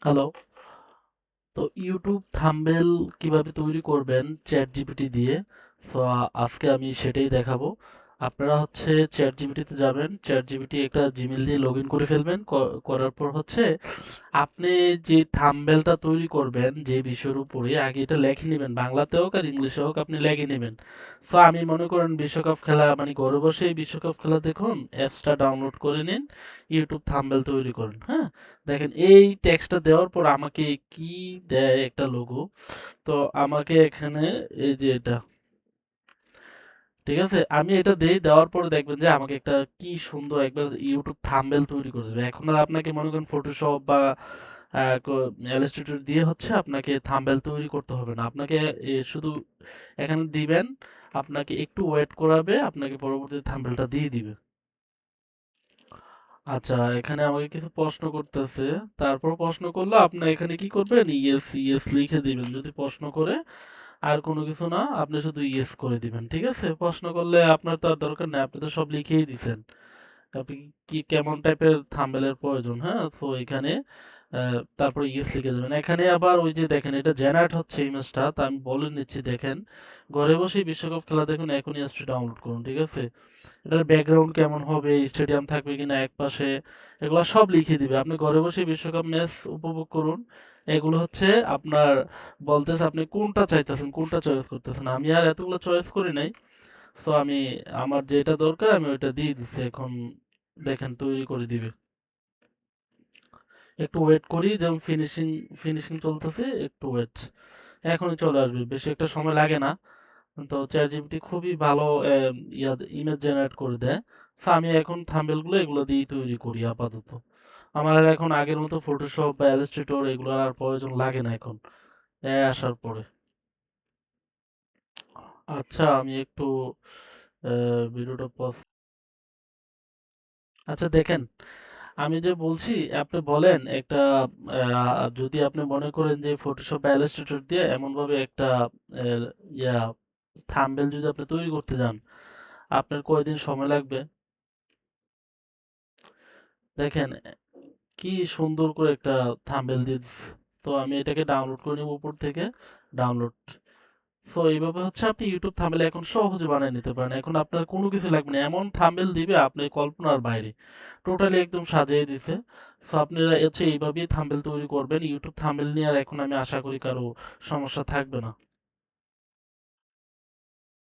Hello. তো YouTube thumbnail কিভাবে তৈরি করবেন চ্যাট জিপিটি দিয়ে। সো আজকে আমি সেটাই দেখাবো। আপনারা হচ্ছে চ্যাট জিপিটিতে যাবেন, চ্যাট জিপিটি একটা জিমেল দিয়ে লগ ইন করে ফেলবেন। করার পর হচ্ছে আপনি যে থাম্বনেলটা তৈরি করবেন যে বিষয়ের উপরে আগে এটা লেখে নেবেন, বাংলাতে হোক আর ইংলিশে হোক আপনি লেখে নেবেন। সো আমি মনে করেন বিশ্বকাপ খেলা মানে ঘরে বসেই বিশ্বকাপ খেলা দেখুন, অ্যাপসটা ডাউনলোড করে নিন, ইউটিউব থাম্বনেল তৈরি করেন। হ্যাঁ, দেখেন এই টেক্সটটা দেওয়ার পর আমাকে কি দেয় একটা লোগো। তো আমাকে এখানে এই যে এটা, ঠিক আছে, আমি এটা দেই, দেওয়ার পরে দেখবেন যে আমাকে একটা কি সুন্দর একবার ইউটিউব থাম্বনেল তৈরি করে দেবে। এখন আর আপনাকে মনে করেন ফটোশপ বা ইলাস্ট্রেটর দিয়ে হচ্ছে আপনাকে থাম্বনেল তৈরি করতে হবে না। আপনাকে শুধু এখানে দিবেন, আপনাকে একটু ওয়েট করাবে, আপনাকে পরবর্তীতে থাম্বনেলটা দিয়ে দিবে। আচ্ছা, এখানে আমাকে কিছু প্রশ্ন করতেছে। তারপর প্রশ্ন করলে আপনি এখানে কি করবেন, ইয়েস ইয়েস লিখে দিবেন। যদি প্রশ্ন করে আর কোনো কিছু না, আপনি শুধু ইয়েস করে দিবেন। ঠিক আছে, প্রশ্ন করলে আপনার তো আর দরকার নেই, আপনি তো সব লিখেই দিছেন। আপনি কি কেমন টাইপের থাম্বনেলের প্রয়োজন, হ্যাঁ, তো এখানে তারপর ইয়েস লিখে দেবেন। এখানে আবার ওই যে দেখেন এটা জেনারেট হচ্ছে ইমেজটা, তা আমি বলে নিচ্ছি। দেখেন, ঘরে বসেই বিশ্বকাপ খেলা দেখুন, এখনই অ্যাপসটি ডাউনলোড করুন। ঠিক আছে, এটার ব্যাকগ্রাউন্ড কেমন হবে, স্টেডিয়াম থাকবে কিনা এক পাশে, এগুলো সব লিখে দিবে। আপনি ঘরে বসে বিশ্বকাপ ম্যাচ উপভোগ করুন। এগুলো হচ্ছে আপনার বলতেছে আপনি কোনটা চাইতেছেন, কোনটা চয়েস করতেছেন। আমি আর এতগুলো চয়েস করি নাই। তো আমি আমার যেটা দরকার আমি ওইটা দিয়ে দিচ্ছি। এখন দেখেন তৈরি করে দিবে। একটু ওয়েট করি, যেমন ফিনিশিং ফিনিশিং চলতেছে, একটু ওয়েট, এখনই চলে আসবে, বেশি একটা সময় লাগে না। তো চ্যাট জিপিটি খুবই ভালো ইমেজ জেনারেট করে দেয়। তো আমি এখন থাম্বনেল গুলো এগুলো দিয়েই তৈরি করি আপাতত। আমার আর এখন আগের মতো ফটোশপ বা ইলাস্ট্রেটর এগুলোর আর প্রয়োজন লাগে না এখন আসার পরে। আচ্ছা, আমি একটু ভিডিওটা পজ। আচ্ছা দেখেন, আমি যে বলছি, আপনি বলেন একটা যদি আপনি মনে করেন যে ফটোশপ বা ইলাস্ট্রেটর দিয়ে এমনভাবে একটা আহ, ইয়া থাম্বনেল যদি আপনি তৈরি করতে যান, আপনার কয়দিন সময় লাগবে? দেখেন কি সুন্দর করে একটা থাম্বনেল দিয়ে দিচ্ছে। তো আমি এটাকে ডাউনলোড করে নিব উপর থেকে, ডাউনলোড। সো এইভাবে হচ্ছে আপনি ইউটিউব থাম্বনেল এখন সহজে বানিয়ে নিতে পারেন। এখন আপনার কোনো কিছু লাগবে না, এমন থাম্বনেল দিবে আপনি কল্পনার বাইরে, টোটালি একদম সাজিয়ে দিছে। সো আপনারা হচ্ছে এইভাবেই থাম্বনেল তৈরি করবেন। ইউটিউব থাম্বনেল নিয়ে আর এখন আমি আশা করি কারো সমস্যা থাকবে না।